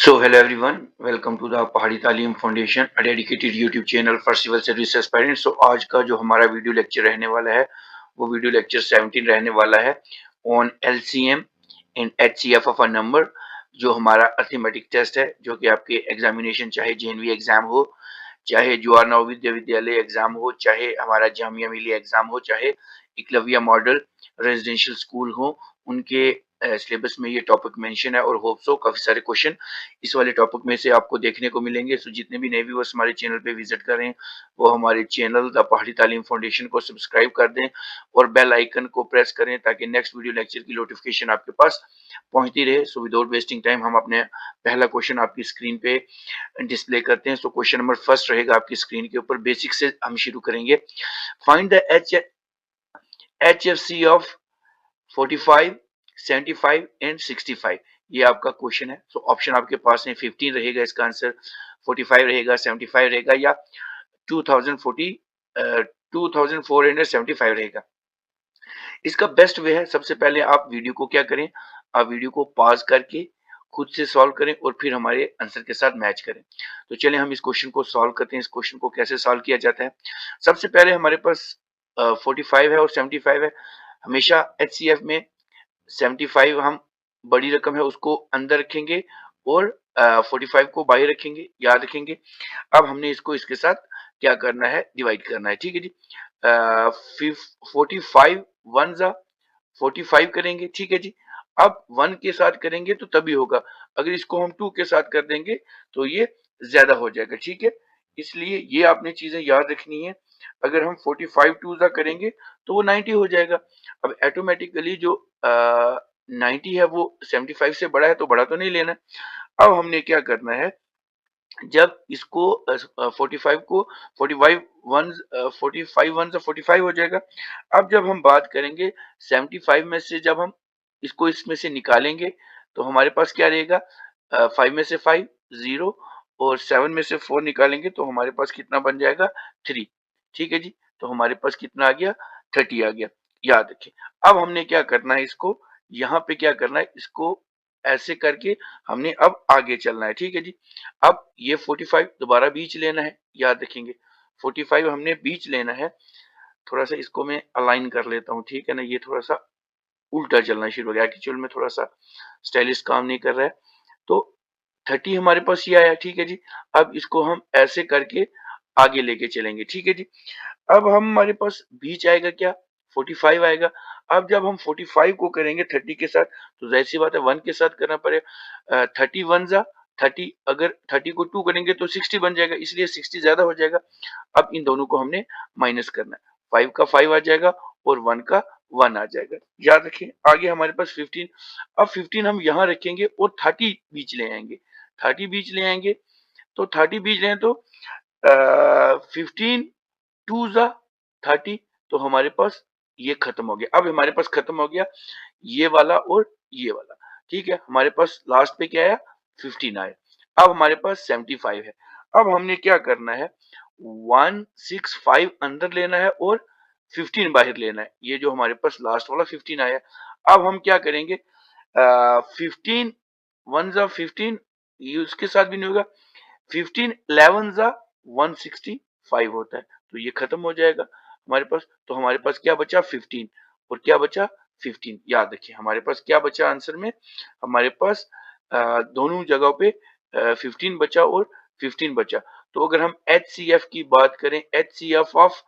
So hello everyone, welcome to the पहाड़ी तालीम foundation, a dedicated YouTube channel for civil service aspirants. So आज का जो हमारा वीडियो लेक्चर रहने वाला है वो वीडियो लेक्चर 17 रहने वाला है on LCM in HCF of a number, जो हमारा अर्थमेटिक टेस्ट है, जो कि आपके एग्जामिनेशन चाहे JNV एग्जाम हो, चाहे जवाहर नवोदय विद्यालय एग्जाम हो, चाहे हमारा जामिया मिलिया एग्जाम हो, चाहे एकलव्य मॉडल रेजिडेंशियल स्कूल हो, उनके सिलेबस में ये टॉपिक मेंशन है और होप सो काफी सारे क्वेश्चन इस वाले टॉपिक में से आपको देखने को मिलेंगे। सो जितने भी नए व्यूअर्स हमारे चैनल पे विजिट कर रहे हैं वो हमारे चैनल द पहाड़ी तालीम फाउंडेशन को सब्सक्राइब कर दें और बेल आइकन को प्रेस करें ताकि नेक्स्ट वीडियो लेक्चर की नोटिफिकेशन आपके पास पहुंचती रहे। सो विदाउट वेस्टिंग टाइम हम अपने पहला क्वेश्चन आपकी स्क्रीन पे डिस्प्ले करते हैं। सो क्वेश्चन नंबर फर्स्ट रहेगा आपकी स्क्रीन के ऊपर। बेसिक से हम शुरू करेंगे। Find the HFC of 45, 75 and 65। ये आपका क्वेश्चन है। सो ऑप्शन आपके पास है 15 रहेगा इसका आंसर, 45 रहेगा, 75 रहेगा या 2475 रहेगा। इसका बेस्ट वे है, सबसे पहले आप वीडियो को क्या करें, आप वीडियो को पॉज करके खुद से सॉल्व करें और फिर हमारे आंसर के साथ मैच करें। तो चलिए हम इस क्वेश्चन को सॉल्व करते हैं। इस क्वेश्चन को कैसे सॉल्व किया जाता है। सबसे पहले हमारे पास 45 है और 75 है। हमेशा HCF में 75 हम बड़ी रकम है उसको अंदर रखेंगे और 45 को बाहर रखेंगे, याद रखेंगे। अब हमने इसको इसके साथ क्या करना है, डिवाइड करना है। ठीक है जी। 45 वन जा 45 करेंगे, ठीक है जी। अब 1 के साथ करेंगे तो तभी होगा, अगर इसको हम 2 के साथ कर देंगे तो ये ज्यादा हो जाएगा। ठीक है, इसलिए ये आपने चीजें याद रखनी है। अगर हम 45 टू जा करेंगे तो वो 90 हो जाएगा। अब ऑटोमेटिकली जो 90 है वो 75 से बड़ा है तो बड़ा तो नहीं लेना है। अब हमने क्या करना है, जब इसको 45 को 45 वन 45 वन से 45 हो जाएगा। अब जब हम बात करेंगे 75 में से, जब हम इसको इसमें से निकालेंगे तो हमारे पास क्या रहेगा, 5 में से 5 0 और 7 में से 4 निकालेंगे तो हमारे पास कितना बन जाएगा, 3। ठीक है जी, तो हमारे पास कितना आ गया, 30 आ गया। याद रखें। अब हमने क्या करना है, इसको यहाँ पे क्या करना है, इसको ऐसे करके हमने अब आगे चलना है। ठीक है जी। अब ये 45 दोबारा बीच लेना है, याद रखेंगे। 45 हमने बीच लेना है। थोड़ा सा इसको मैं अलाइन कर लेता हूँ, ठीक है ना। ये थोड़ा सा उल्टा चलना शुरू हो गया, एक्चुअल में थोड़ा सा स्टाइलिश काम नहीं कर रहा है। तो 30 हमारे पास ये आया, ठीक है जी। अब इसको हम ऐसे करके आगे लेके चलेंगे, ठीक है जी। अब हम हमारे पास बीच आएगा क्या, 45 आएगा। अब जब हम 45 को करेंगे 30 के साथ तो जाहिर सी बात है 1 के साथ करना पड़ेगा। 30 वन जा 30, अगर 30 को 2 करेंगे तो 60 बन जाएगा, इसलिए 60 ज्यादा हो जाएगा। अब इन दोनों को हमने माइनस करना है, 5 का 5 आ जाएगा और 1 का 1 आ जाएगा। याद रखें। आगे हमारे पास 15। अब 15 हम यहाँ रखेंगे और 30 बीच ले आएंगे। 30 बीच ले आएंगे तो 30 बीच ले तो 15 टू जा 30, तो हमारे पास ये खत्म हो गया। अब हमारे पास खत्म हो गया ये वाला और ये वाला। ठीक है, हमारे पास लास्ट पे क्या आया, 15 आया। अब हमारे पास 75 है। अब हमने क्या करना है, 165 अंदर लेना है और 15 बाहर लेना है। ये जो हमारे पास लास्ट वाला 15 आया। अब हम क्या करेंगे, 15 वन जा 15, ये उसके साथ भी नहीं होगा। 15 11 जा 165 होता है, तो ये खत्म हो जाएगा हमारे पास। तो हमारे पास क्या बचा, 15 और क्या बचा, 15। याद रखिए हमारे पास क्या बचा आंसर में, हमारे पास दोनों जगहों पे 15 बचा और 15 बचा। तो अगर हम HCF की बात करें, HCF ऑफ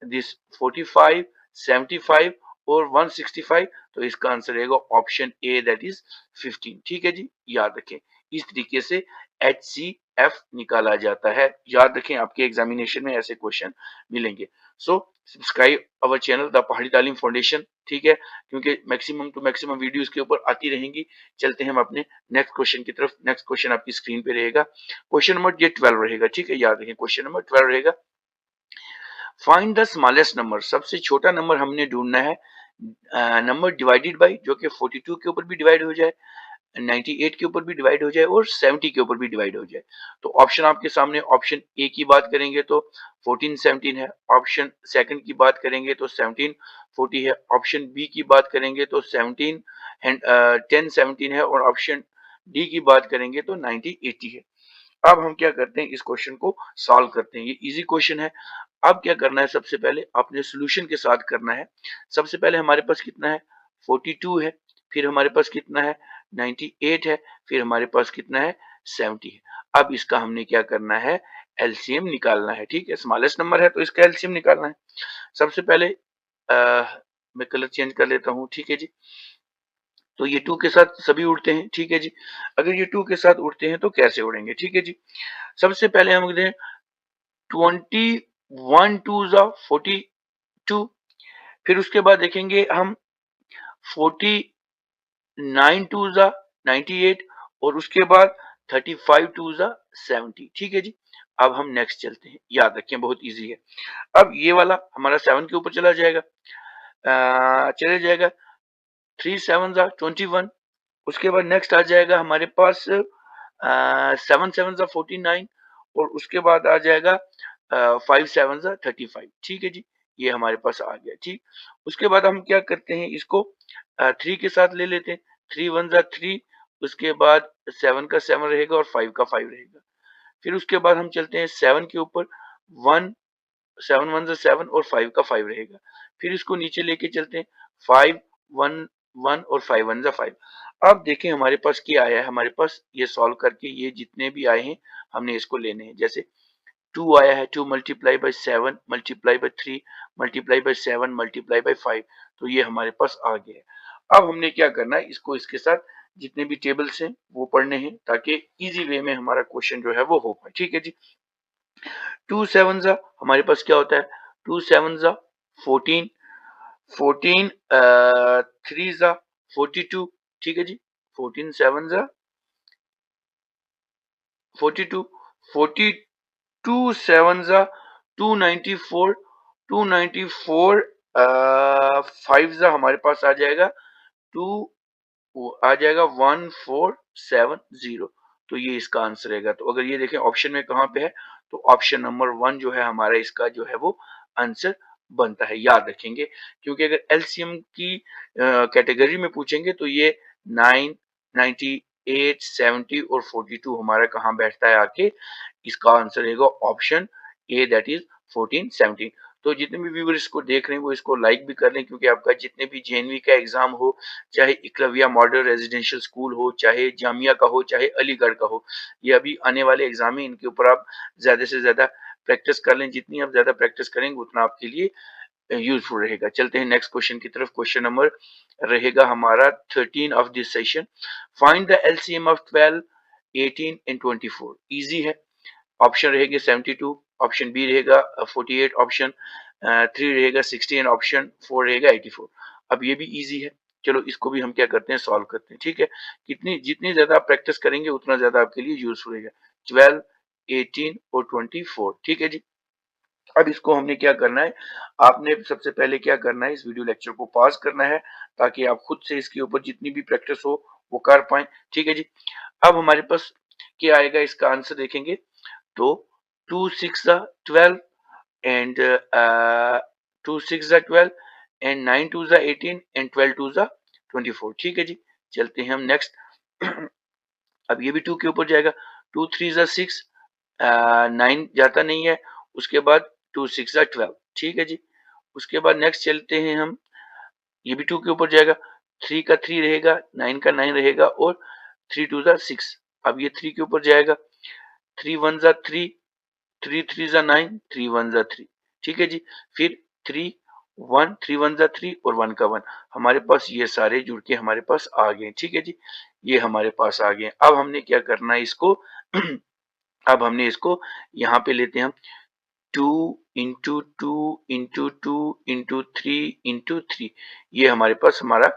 दिस 45, 75 और 165, तो इसका आंसर रहेगा ऑप्शन ए, दैट इज 15। ठीक है जी, याद रखें। इस तरीके से HCF निकाला जाता है। याद रखें, आपके एग्जामिनेशन में ऐसे क्वेश्चन मिलेंगे। So subscribe our channel the पहाड़ी तालीम फाउंडेशन, ठीक है, क्योंकि मैक्सिमम टू मैक्सिमम वीडियोस के ऊपर आती रहेंगी। चलते हैं हम अपने नेक्स्ट क्वेश्चन की तरफ। नेक्स्ट क्वेश्चन आपकी स्क्रीन पे रहेगा, क्वेश्चन नंबर ये 12 रहेगा। ठीक है, याद रखें क्वेश्चन नंबर 12 रहेगा। फाइंड द स्मॉलेस्ट नंबर, सबसे छोटा नंबर हमने ढूंढना है। नंबर डिवाइडेड बाई, जो कि 42 के ऊपर भी डिवाइड हो जाए, 98 के ऊपर भी डिवाइड हो जाए और 70 के ऊपर भी डिवाइड हो जाए। तो ऑप्शन आपके सामने, ऑप्शन ए की बात करेंगे तो 14 17 है। ऑप्शन सेकंड की बात करेंगे तो 17 40 है। ऑप्शन बी की बात करेंगे तो 17 10 17 है और ऑप्शन डी की बात करेंगे तो 90 80 है। अब हम क्या करते हैं, इस क्वेश्चन को सॉल्व करते हैं। ये इजी क्वेश्चन है। अब क्या करना है, सबसे पहले अपने सॉल्यूशन के साथ करना है। सबसे पहले हमारे पास कितना है, 42 है, फिर हमारे पास कितना है, 98 है, फिर हमारे पास कितना है, 70 है। अब इसका हमने क्या करना है, एलसीएम निकालना है। ठीक है, स्मॉलेस्ट नंबर है तो इसका एलसीएम निकालना है। सबसे पहले मैं कलर चेंज कर लेता हूँ। ठीक है जी, तो ये 2 के साथ सभी उड़ते हैं। ठीक है जी, अगर ये 2 के साथ उड़ते हैं तो कैसे उड़ेंगे। ठीक है जी, सबसे पहले हम लिखते हैं 21 टू ज़ा 42, फिर उसके बाद देखेंगे हम 49 टू ज़ा 98 और उसके बाद 35 टू ज़ा 70। ठीक है जी, अब हम नेक्स्ट चलते हैं। याद रखें, बहुत इजी है। अब ये वाला हमारा 7 के ऊपर चला जाएगा, चले जाएगा 3 7 ज़ा 21। उसके बाद नेक्स्ट आ जाएगा हमारे पास 7 7 ज़ा 49 और उसके बाद आ जाएगा 5 7 ज़ा 35। ठीक है जी, ये हमारे पास आ गया। ठीक, उसके बाद हम क्या करते हैं, इसको 3 के साथ ले लेते हैं। 3 1 ज़ा 3, उसके बाद 7 का 7 रहेगा और 5 का 5 रहेगा। फिर उसके बाद हम चलते हैं 7 के ऊपर, 1 7 1 ज़ा 7 और 5 का 5 रहेगा। फिर इसको नीचे लेके चलते हैं, 5 1 1 और 5 1 ज़ा 5। अब देखें हमारे पास क्या आया है, हमारे पास ये सॉल्व करके ये जितने भी आए हैं हमने इसको लेने हैं। जैसे 2 आया है, 2 multiply by 7 multiply by 3 multiply by 7 multiply by 5, तो ये हमारे पास आ गया है। अब हमने क्या करना है, इसको इसके साथ जितने भी टेबल्स हैं वो पढ़ने हैं ताकि इजी वे में हमारा क्वेश्चन जो है वो हो पाए। ठीक है जी, 2 7 ज़ा हमारे पास क्या होता है, 2 7 ज़ा 14, 14 3 ज़ा 42। ठीक है जी, 14 7 ज़ा 42, 42 7 ज़ा 294, 294 5 ज़ा हमारे पास आ जाएगा 2, वो आ जाएगा 1470। तो ये इसका आंसर रहेगा। तो अगर ये देखें ऑप्शन में कहाँ पे है, तो ऑप्शन नंबर 1 जो है हमारा इसका जो है वो आंसर बनता है। याद रखेंगे, क्योंकि अगर एलसीएम की कैटेगरी में पूछेंगे तो ये 9 98 70 और 42 हमारा कहाँ बैठता है आके, इसका आंसर रहेगा ऑप्शन ए, दैट इज 14 17। तो जितने भी व्यूअर इसको देख रहे हैं वो इसको लाइक भी कर लें, क्योंकि आपका जितने भी जेएनवी का एग्जाम हो, चाहे इकलव्या मॉडल रेजिडेंशियल स्कूल हो, चाहे जामिया का हो, चाहे अलीगढ़ का हो, ये अभी आने वाले एग्जाम है, इनके ऊपर आप ज्यादा से ज्यादा प्रैक्टिस कर लें। जितनी आप ज्यादा प्रैक्टिस करेंगे उतना आपके लिए यूजफुल रहेगा। चलते हैं नेक्स्ट क्वेश्चन की तरफ। क्वेश्चन नंबर रहेगा हमारा 13 of this session. Find the LCM of 12 18 and 24। Easy है। ऑप्शन रहेंगे 72, ऑप्शन बी रहेगा 48, ऑप्शन 3 रहेगा 60 एंड ऑप्शन 4 रहेगा 84। अब ये भी इजी है, चलो इसको भी हम क्या करते हैं, सॉल्व करते हैं। ठीक है, कितनी जितनी ज्यादा आप प्रैक्टिस करेंगे उतना ज्यादा आपके लिए यूजफुल रहेगा। 12 18 और 24। ठीक है जी, अब इसको हमने क्या करना है, आपने सबसे पहले क्या करना है, इस वीडियो लेक्चर को पॉज करना है ताकि आप खुद से इसके ऊपर जितनी भी प्रैक्टिस हो वो कर पाए। ठीक है जी, अब हमारे पास क्या आएगा, इसका आंसर देखेंगे तो 2 6 ज़ा 12 एंड 2 6 ज़ा 12 एंड 9 2 ज़ा 18 एंड 12 2 ज़ा 24। ठीक है जी, चलते हैं हम नेक्स्ट। अब ये भी 2 के ऊपर जाएगा। 2 3 ज़ा 6, 9 जाता नहीं है। उसके बाद 2 6 ज़ा 12। ठीक है जी, उसके बाद नेक्स्ट चलते हैं हम। ये भी 2 के ऊपर जाएगा। 3 का 3 रहेगा, 9 का 9 रहेगा और 3 2 ज़ा 6। अब ये 3 के ऊपर जाएगा। 3 1 ज़ा 3, 3 3 ज़ा 9, 3 1 ज़ा 3। ठीक है जी, फिर 3 1, 3 1 ज़ा 3 और 1 का 1। हमारे पास ये सारे जुड़ के हमारे पास आ गए। ठीक है जी, ये हमारे पास आ गए। अब हमने क्या करना है इसको अब हमने इसको यहाँ पे लेते हैं हम। 2 इंटू 2 इंटू 2 इंटू 3 इंटू 3, ये हमारे पास हमारा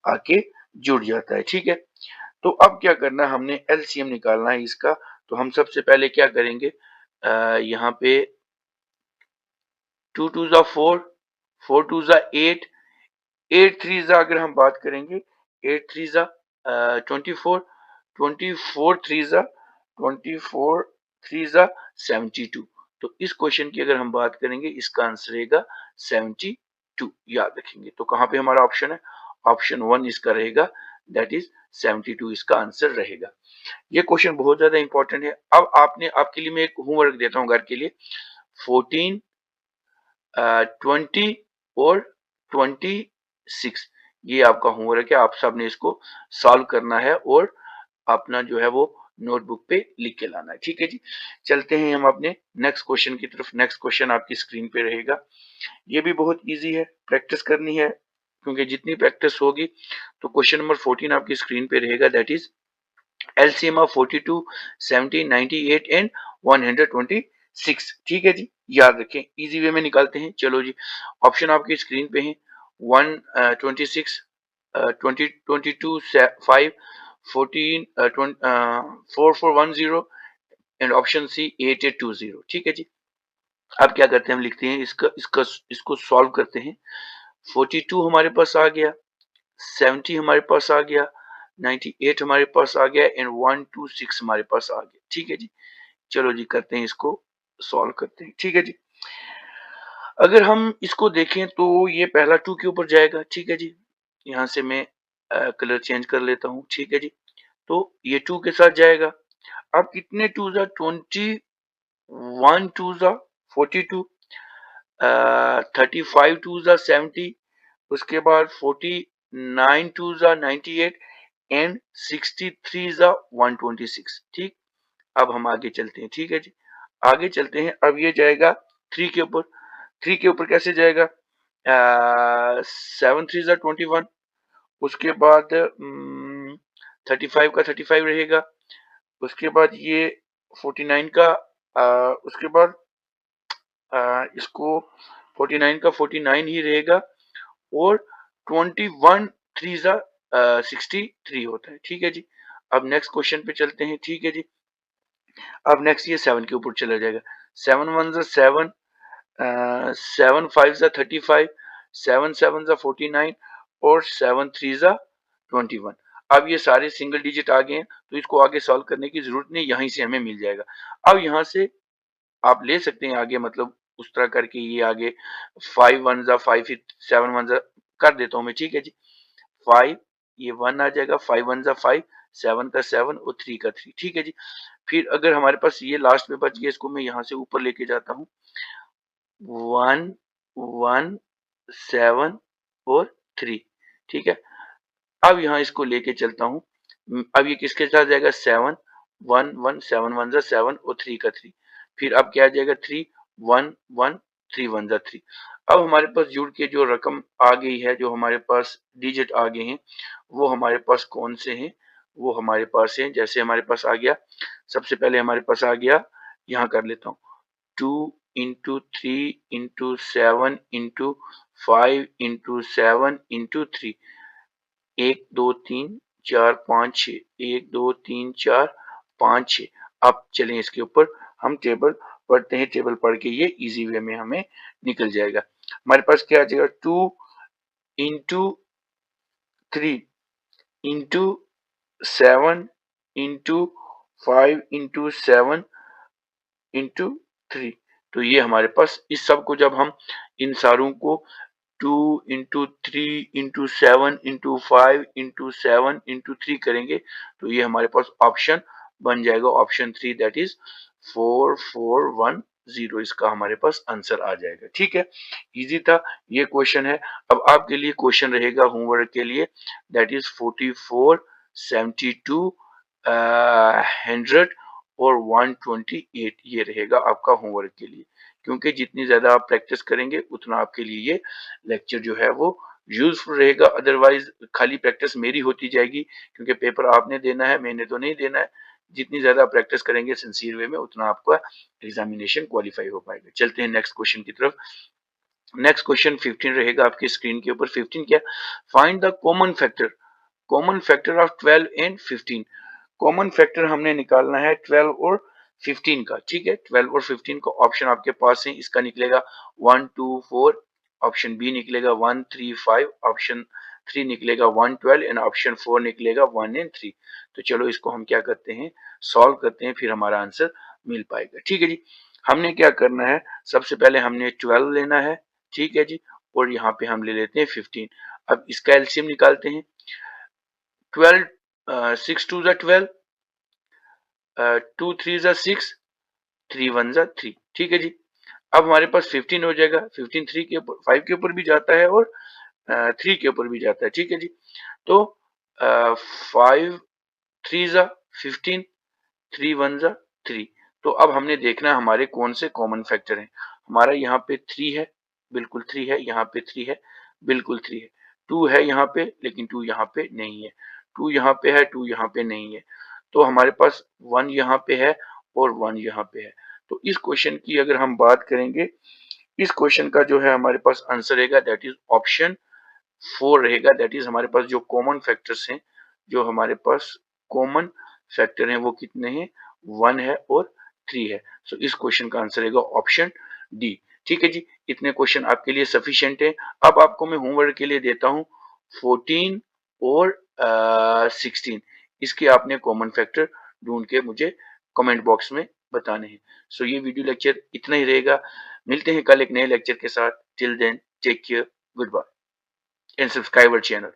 आके जुड़ जाता है। ठीक है, तो अब क्या करना है, हमने एलसीएम निकालना है इसका। तो हम सबसे पहले क्या करेंगे, यहाँ पे 2 2 ज़ा 4, 4 2 ज़ा 8, 8 3 ज़ा अगर हम बात करेंगे, 8 3 ज़ा 24, 24 3 ज़ा 24 3 ज़ा 72। तो इस क्वेश्चन की अगर हम बात करेंगे, इसका आंसर रहेगा 72। याद रखेंगे, तो कहाँ पे हमारा ऑप्शन है, ऑप्शन 1 इसका रहेगा दैट इज 72 इसका आंसर रहेगा। ये क्वेश्चन बहुत ज्यादा इंपॉर्टेंट है। अब आपके लिए मैं एक होमवर्क देता हूँ घर के लिए। 14, 20 और 26 ये आपका होमवर्क है। आप सबने इसको सॉल्व करना है और अपना जो है वो नोटबुक पे लिख के लाना है। ठीक है जी, चलते हैं हम अपने नेक्स्ट क्वेश्चन की तरफ। नेक्स्ट क्वेश्चन आपकी स्क्रीन पे रहेगा। ये भी बहुत इजी है, प्रैक्टिस करनी है, क्योंकि जितनी प्रैक्टिस होगी तो क्वेश्चन नंबर 14 आपकी स्क्रीन पे रहेगा। That is LCM of 42, 70, 98 and 126। ठीक है जी, याद रखें, इजी वे में निकालते हैं। चलो जी, ऑप्शन आपकी स्क्रीन पे है। 126, 20, 22, 5, 14, 4410 एंड ऑप्शन सी 8820। ठीक है जी, अब क्या करते हैं, हम लिखते हैं इसको सॉल्व करते हैं। 42 हमारे पास आ गया, 70 हमारे पास आ गया, 98 हमारे पास आ गया एंड 126 हमारे पास आ गया। ठीक है जी, चलो जी करते हैं, इसको सॉल्व करते हैं। ठीक है जी, अगर हम इसको देखें तो ये पहला 2 के ऊपर जाएगा। ठीक है जी, यहाँ से मैं कलर चेंज कर लेता हूँ। ठीक है जी, तो ये 2 के साथ जाएगा। अब कितने 2 जा 20, 1 2 जा 42, 35 2 जा 70, उसके बाद 49 2 जा 98 एंड 63 जा 126। ठीक, अब हम आगे चलते हैं। ठीक है जी, आगे चलते हैं। अब ये जाएगा 3 के ऊपर। 3 के ऊपर कैसे जाएगा, 7 3 जा 21, उसके बाद 35 का 35 रहेगा, उसके बाद ये 49 का उसके बाद इसको 49 का 49 ही रहेगा और 21 3 जा 63 होता है। ठीक है जी, अब नेक्स्ट क्वेश्चन पे चलते हैं। ठीक है जी, अब नेक्स्ट ये 7 के ऊपर चला जाएगा। 7 1 जा 7, 7 5 जा 35, 7 7 जा 49 और 7 3 जा 21। अब ये सारे सिंगल डिजिट आ गए हैं, तो इसको आगे सॉल्व करने की जरूरत नहीं, यहीं से हमें मिल जाएगा। अब यहाँ से आप ले सकते हैं आगे, मतलब उस तरह करके ये आगे 5 1 जा 5, 7 1 जा कर देता हूँ मैं। ठीक है जी, 5 ये 1 आ जाएगा, 5 1 जा 5, 7 का 7 और 3 का 3। ठीक है जी, फिर अगर हमारे पास ये लास्ट में बच गया, इसको मैं यहाँ से ऊपर लेके जाता हूँ। 1 1 7 और 3। ठीक है, अब यहाँ इसको लेके चलता हूँ। अब ये किसके साथ जाएगा, 7 1 1 7 1 जा 7 और 3 का 3। फिर अब क्या आ जाएगा, 3 1 1 3 1 जा 3। अब हमारे पास जुड़ के जो रकम आ गई है, जो हमारे पास डिजिट आ गए हैं, वो हमारे पास कौन से हैं, वो हमारे पास हैं। जैसे हमारे पास आ गया, सबसे पहले हमारे पास आ गया, यहाँ कर लेता हूँ, 2 into 3 into 7 into 5 into 7 into 3, 1 2 3 4 5 6, 1 2 3 4 5 6। अब चलें इसके ऊपर हम टेबल पढ़ते हैं। टेबल पढ़ के ये इजी वे में हमें निकल जाएगा। हमारे पास क्या आ जाएगा, 2 into 3 into 7 into 5 into 7 into 3। तो ये हमारे पास इस सब को जब हम इन सारों को 2 into 3 into 7 into 5 into 7 into 3 करेंगे, तो ये हमारे पास ऑप्शन बन जाएगा, ऑप्शन 3, दैट इज 4410। इसका हमारे पास आंसर आ जाएगा। ठीक है, इजी था ये क्वेश्चन है। अब आपके लिए क्वेश्चन रहेगा होमवर्क के लिए, दैट इज 44 72 100 और 128। ये रहेगा आपका होमवर्क के लिए, क्योंकि जितनी ज्यादा आप प्रैक्टिस करेंगे उतना आपके लिए ये लेक्चर जो है वो यूजफुल रहेगा। अदरवाइज खाली प्रैक्टिस मेरी होती जाएगी, क्योंकि पेपर आपने देना है, मैंने तो नहीं देना है। जितनी ज्यादा प्रैक्टिस करेंगे सिंसियर वे में, उतना आपका एग्जामिनेशन क्वालिफाई हो पाएगा। चलते हैं नेक्स्ट क्वेश्चन की तरफ। नेक्स्ट क्वेश्चन 15 रहेगा आपकी स्क्रीन के ऊपर। 15 क्या, find the common factor of 12 and 15। Common factor हमने निकालना है 12 और 15 का। ठीक है, 12 और 15 का ऑप्शन आपके पास है। इसका निकलेगा 1 2 4, ऑप्शन बी निकलेगा 1 3 5, ऑप्शन 3 निकलेगा 1 12 एंड ऑप्शन 4 निकलेगा 1 एंड 3। तो चलो इसको हम क्या करते हैं, सॉल्व करते हैं, फिर हमारा आंसर मिल पाएगा। ठीक है जी, हमने क्या करना है, सबसे पहले हमने 12 लेना है। ठीक है जी, और यहाँ पे हम ले लेते हैं 15। अब इसका एलसीएम निकालते हैं। 12 6 2 ज़ा 12, 2 3 ज़ा 6, 3 1 ज़ा 3। ठीक है जी। अब हमारे पास 15 हो जाएगा। 15 3 के ऊपर 5 के ऊपर भी जाता है और 3 के ऊपर भी जाता है। ठीक है जी। तो 5 3 ज़ा 15, 3 1 ज़ा 3। तो अब हमने देखना है हमारे कौन से कॉमन फैक्टर हैं। हमारा यहाँ पे 3 है, बिल्कुल 3 है, यहाँ पे 3 है, बिल्कुल 3 है। 2 है यहाँ पे, लेकिन 2 यहाँ पे नहीं है। 2 यहाँ पे है, 2 यहाँ पे नहीं है। तो हमारे पास 1 यहाँ पे है और 1 यहाँ पे है। तो इस क्वेश्चन की अगर हम बात करेंगे, इस क्वेश्चन का जो है हमारे पास आंसर रहेगा दैट इज ऑप्शन 4 रहेगा। दैट इज हमारे पास जो कॉमन फैक्टर्स हैं, जो हमारे पास कॉमन फैक्टर हैं वो कितने हैं, 1 है और 3 है। सो इस क्वेश्चन का आंसर रहेगा ऑप्शन डी। ठीक है जी, इतने क्वेश्चन आपके लिए सफिशिएंट है। अब आपको मैं होमवर्क के लिए देता हूं 14 और 16। इसके आपने कॉमन फैक्टर ढूंढ के मुझे कमेंट बॉक्स में बताने हैं। सो ये वीडियो लेक्चर इतना ही रहेगा। मिलते हैं कल एक नए लेक्चर के साथ। Till then take care, goodbye and subscribe our channel.